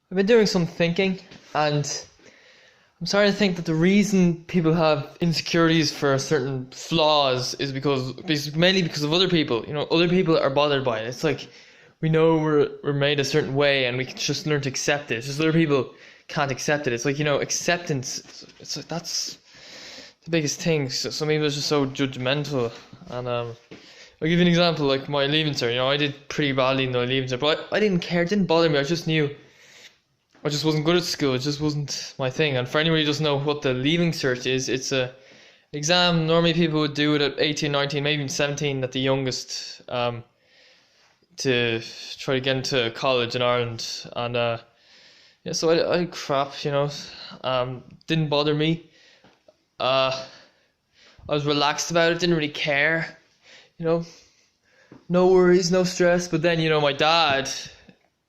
I've been doing some thinking, and I'm starting to think that the reason people have insecurities for certain flaws is mainly because of other people. Other people are bothered by it. It's like we know we're made a certain way, and we can just learn to accept it. It's just other people can't accept it. It's like acceptance. It's like that's the biggest thing. So some people are just so judgmental, and I'll give you an example. Like my leaving cert. I did pretty badly in the leaving cert, but I didn't care. It didn't bother me. I just knew. I just wasn't good at school. It just wasn't my thing. And for anybody who doesn't know what the leaving cert is, it's a exam. Normally people would do it at 18, 19, maybe even 17 at the youngest, to try to get into college in Ireland. And yeah, so I did crap, didn't bother me. I was relaxed about it, didn't really care, no worries, no stress. But then, my dad,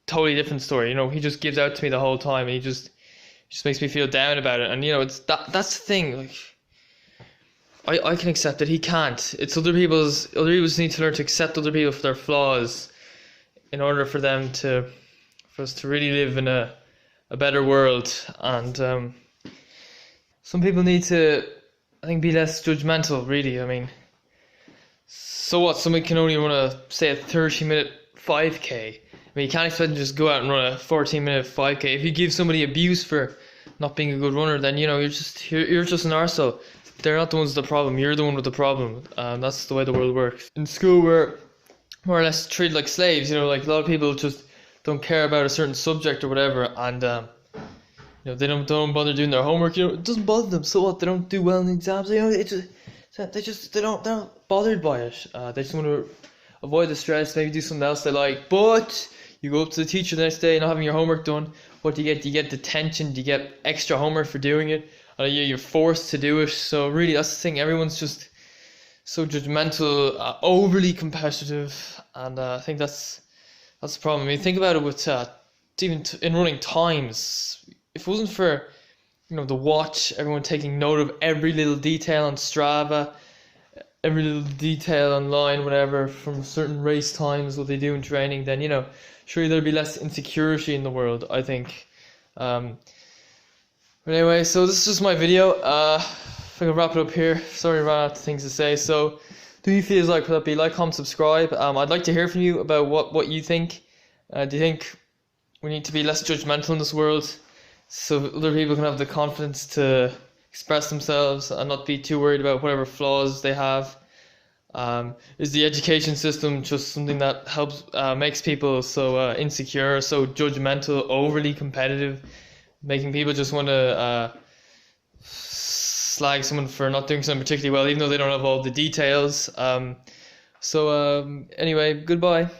totally different story. He just gives out to me the whole time, and he just makes me feel down about it. And it's that's the thing. Like I can accept it, he can't. It's other people need to learn to accept other people for their flaws in order for us to really live in a better world. And some people need to, I think, be less judgmental, really. I mean, so what? Somebody can only run a 30-minute 5k. I mean, you can't expect them to just go out and run a 14-minute 5k. If you give somebody abuse for not being a good runner, then you're just an arsehole. They're not the ones with the problem. You're the one with the problem. That's the way the world works. In school, we're more or less treated like slaves. Like a lot of people just don't care about a certain subject or whatever, and they don't bother doing their homework. It doesn't bother them. So what? They don't do well in the exams. They're not bothered by it. They just want to avoid the stress, maybe do something else they like. But you go up to the teacher the next day not having your homework done. What do you get? Do you get detention? Do you get extra homework for doing it? You're forced to do it. So really, that's the thing. Everyone's just so judgmental, overly competitive, and I think that's the problem. I mean, think about it with even in running times. If it wasn't for the watch, everyone taking note of every little detail on Strava, every little detail online, whatever, from certain race times, what they do in training, then surely there'd be less insecurity in the world, I think. But anyway, so this is just my video. I think I'll wrap it up here. Sorry, I ran out of things to say. So do you feel like, put that, be like, comment, subscribe. I'd like to hear from you about what you think. Do you think we need to be less judgmental in this world so other people can have the confidence to express themselves and not be too worried about whatever flaws they have? Is the education system just something that makes people so insecure, so judgmental, overly competitive, making people just want to slag someone for not doing something particularly well, even though they don't have all the details? Anyway, goodbye.